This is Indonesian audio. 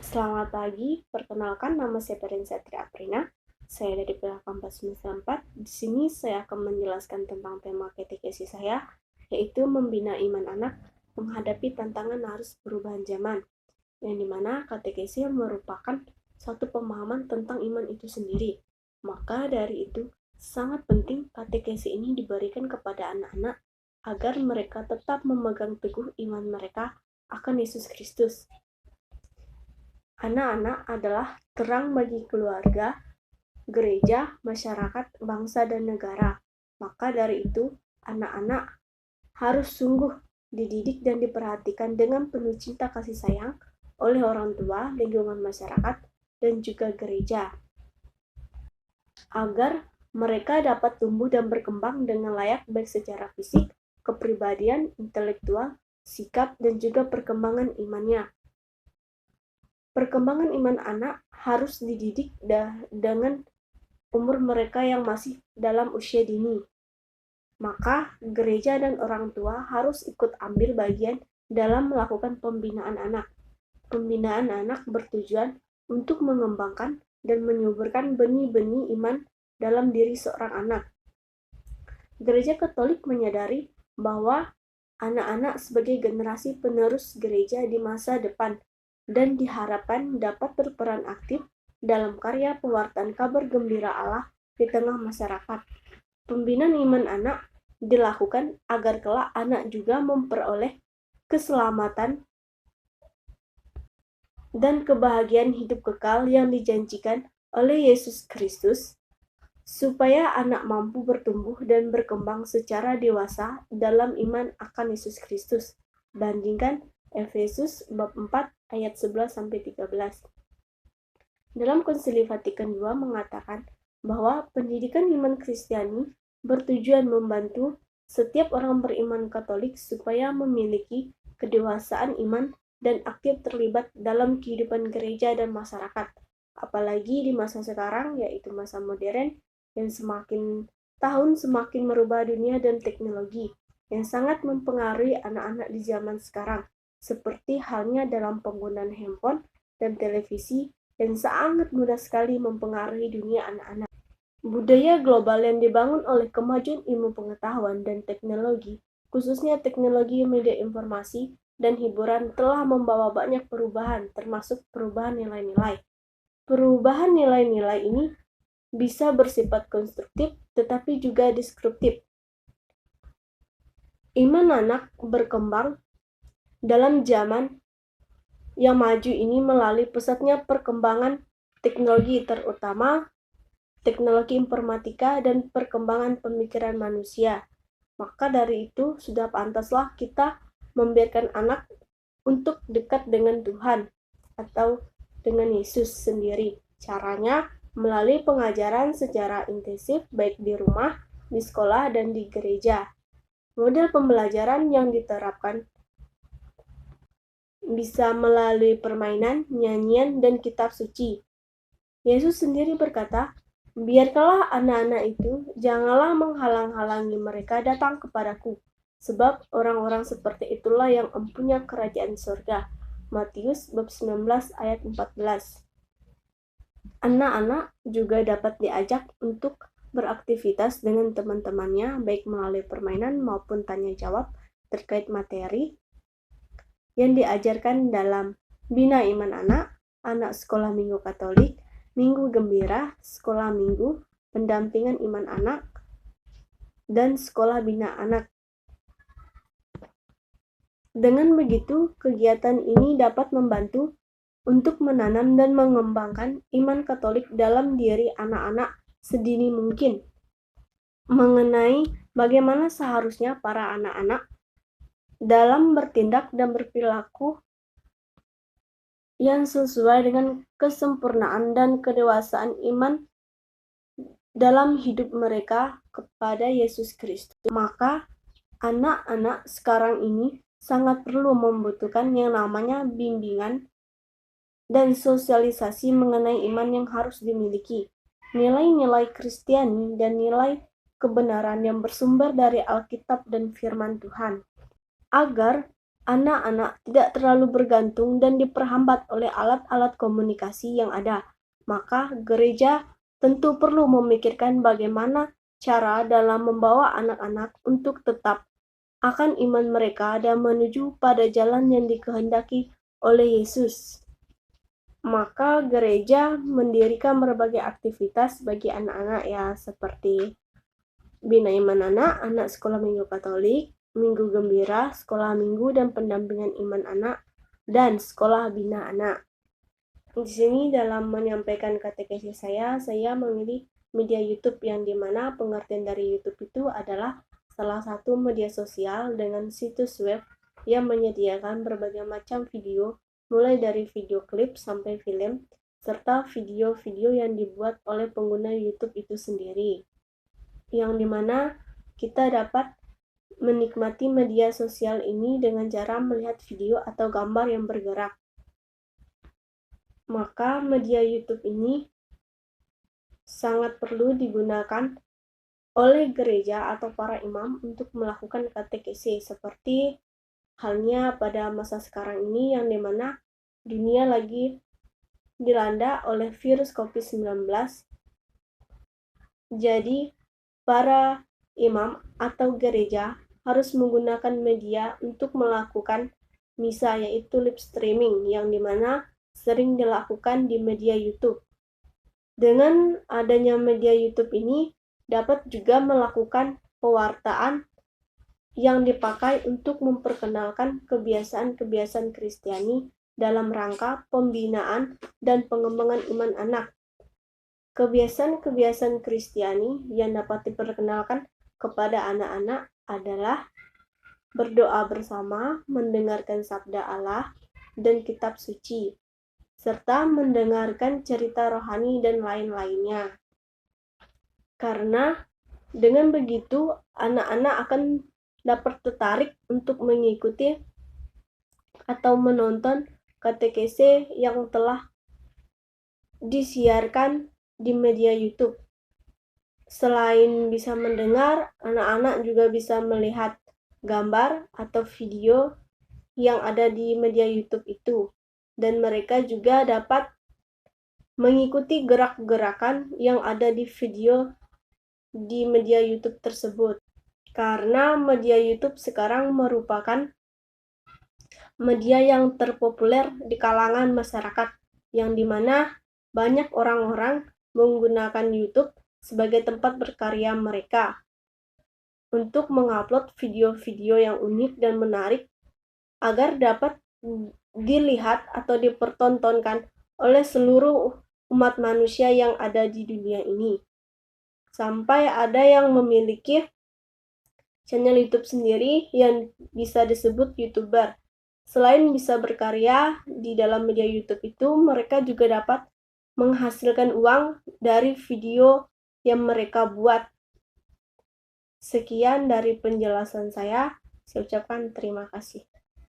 Selamat pagi, perkenalkan nama saya Satria Aprina. Saya dari PH Kampus 94. Di sini saya akan menjelaskan tentang tema katekesi saya, yaitu membina iman anak menghadapi tantangan arus perubahan zaman, yang dimana katekesi merupakan satu pemahaman tentang iman itu sendiri. Maka dari itu, sangat penting katekesi ini diberikan kepada anak-anak agar mereka tetap memegang teguh iman mereka akan Yesus Kristus. Anak-anak adalah terang bagi keluarga, gereja, masyarakat, bangsa, dan negara. Maka dari itu, anak-anak harus sungguh dididik dan diperhatikan dengan penuh cinta kasih sayang oleh orang tua, lingkungan masyarakat, dan juga gereja, agar mereka dapat tumbuh dan berkembang dengan layak baik secara fisik, kepribadian, intelektual, sikap, dan juga perkembangan imannya. Perkembangan iman anak harus dididik dengan umur mereka yang masih dalam usia dini. Maka gereja dan orang tua harus ikut ambil bagian dalam melakukan pembinaan anak. Pembinaan anak bertujuan untuk mengembangkan dan menyuburkan benih-benih iman dalam diri seorang anak. Gereja Katolik menyadari bahwa anak-anak sebagai generasi penerus gereja di masa depan dan diharapkan dapat berperan aktif dalam karya pewartaan kabar gembira Allah di tengah masyarakat. Pembinaan iman anak dilakukan agar kelak anak juga memperoleh keselamatan dan kebahagiaan hidup kekal yang dijanjikan oleh Yesus Kristus, supaya anak mampu bertumbuh dan berkembang secara dewasa dalam iman akan Yesus Kristus. Bandingkan Efesus bab 4 ayat 11-13. Dalam Konsili Vatikan II mengatakan bahwa pendidikan iman Kristiani bertujuan membantu setiap orang beriman Katolik supaya memiliki kedewasaan iman dan aktif terlibat dalam kehidupan gereja dan masyarakat, apalagi di masa sekarang, yaitu masa modern yang semakin tahun semakin merubah dunia dan teknologi yang sangat mempengaruhi anak-anak di zaman sekarang, seperti halnya dalam penggunaan handphone dan televisi yang sangat mudah sekali mempengaruhi dunia anak-anak. Budaya global yang dibangun oleh kemajuan ilmu pengetahuan dan teknologi, khususnya teknologi media informasi dan hiburan, telah membawa banyak perubahan, termasuk perubahan nilai-nilai. Perubahan nilai-nilai ini bisa bersifat konstruktif, tetapi juga destruktif. Iman anak berkembang dalam zaman yang maju ini melalui pesatnya perkembangan teknologi, terutama teknologi informatika dan perkembangan pemikiran manusia. Maka dari itu, sudah pantaslah kita membiarkan anak untuk dekat dengan Tuhan atau dengan Yesus sendiri. Caranya melalui pengajaran secara intensif baik di rumah, di sekolah, dan di gereja. Model pembelajaran yang diterapkan bisa melalui permainan, nyanyian, dan kitab suci. Yesus sendiri berkata, "Biarkanlah anak-anak itu, janganlah menghalang-halangi mereka datang kepadaku, sebab orang-orang seperti itulah yang empunya kerajaan surga." Matius bab 19 ayat 14. Anak-anak juga dapat diajak untuk beraktivitas dengan teman-temannya, baik melalui permainan maupun tanya jawab terkait materi yang diajarkan dalam Bina Iman Anak, Anak Sekolah Minggu Katolik, Minggu Gembira, Sekolah Minggu, Pendampingan Iman Anak, dan Sekolah Bina Anak. Dengan begitu, kegiatan ini dapat membantu untuk menanam dan mengembangkan iman Katolik dalam diri anak-anak sedini mungkin, mengenai bagaimana seharusnya para anak-anak dalam bertindak dan berperilaku yang sesuai dengan kesempurnaan dan kedewasaan iman dalam hidup mereka kepada Yesus Kristus. Maka anak-anak sekarang ini sangat perlu membutuhkan yang namanya bimbingan dan sosialisasi mengenai iman yang harus dimiliki, nilai-nilai Kristiani dan nilai kebenaran yang bersumber dari Alkitab dan firman Tuhan, agar anak-anak tidak terlalu bergantung dan diperhambat oleh alat-alat komunikasi yang ada. Maka gereja tentu perlu memikirkan bagaimana cara dalam membawa anak-anak untuk tetap akan iman mereka dan menuju pada jalan yang dikehendaki oleh Yesus. Maka gereja mendirikan berbagai aktivitas bagi anak-anak ya, seperti Bina Iman Anak, Anak Sekolah Minggu Katolik, Minggu Gembira, Sekolah Minggu dan Pendampingan Iman Anak, dan Sekolah Bina Anak. Di sini dalam menyampaikan katekesi saya memilih media YouTube yang dimana pengertian dari YouTube itu adalah salah satu media sosial dengan situs web yang menyediakan berbagai macam video, mulai dari video klip sampai film, serta video-video yang dibuat oleh pengguna YouTube itu sendiri. Yang dimana kita dapat menikmati media sosial ini dengan cara melihat video atau gambar yang bergerak. Maka media YouTube ini sangat perlu digunakan oleh gereja atau para imam untuk melakukan katekesi, seperti halnya pada masa sekarang ini yang dimana dunia lagi dilanda oleh virus COVID-19. Jadi, para imam atau gereja harus menggunakan media untuk melakukan misa, yaitu live streaming, yang dimana sering dilakukan di media YouTube. Dengan adanya media YouTube ini dapat juga melakukan pewartaan yang dipakai untuk memperkenalkan kebiasaan-kebiasaan Kristiani dalam rangka pembinaan dan pengembangan iman anak. Kebiasaan-kebiasaan Kristiani yang dapat diperkenalkan kepada anak-anak adalah berdoa bersama, mendengarkan sabda Allah dan kitab suci, serta mendengarkan cerita rohani dan lain-lainnya. Karena dengan begitu, anak-anak akan dapat tertarik untuk mengikuti atau menonton katekese yang telah disiarkan di media YouTube. Selain bisa mendengar, anak-anak juga bisa melihat gambar atau video yang ada di media YouTube itu. Dan mereka juga dapat mengikuti gerak-gerakan yang ada di video di media YouTube tersebut. Karena media YouTube sekarang merupakan media yang terpopuler di kalangan masyarakat, yang dimana banyak orang-orang menggunakan YouTube sebagai tempat berkarya mereka untuk mengupload video-video yang unik dan menarik agar dapat dilihat atau dipertontonkan oleh seluruh umat manusia yang ada di dunia ini. Sampai ada yang memiliki channel YouTube sendiri yang bisa disebut YouTuber. Selain bisa berkarya di dalam media YouTube itu, mereka juga dapat menghasilkan uang dari video yang mereka buat. Sekian dari penjelasan saya ucapkan terima kasih.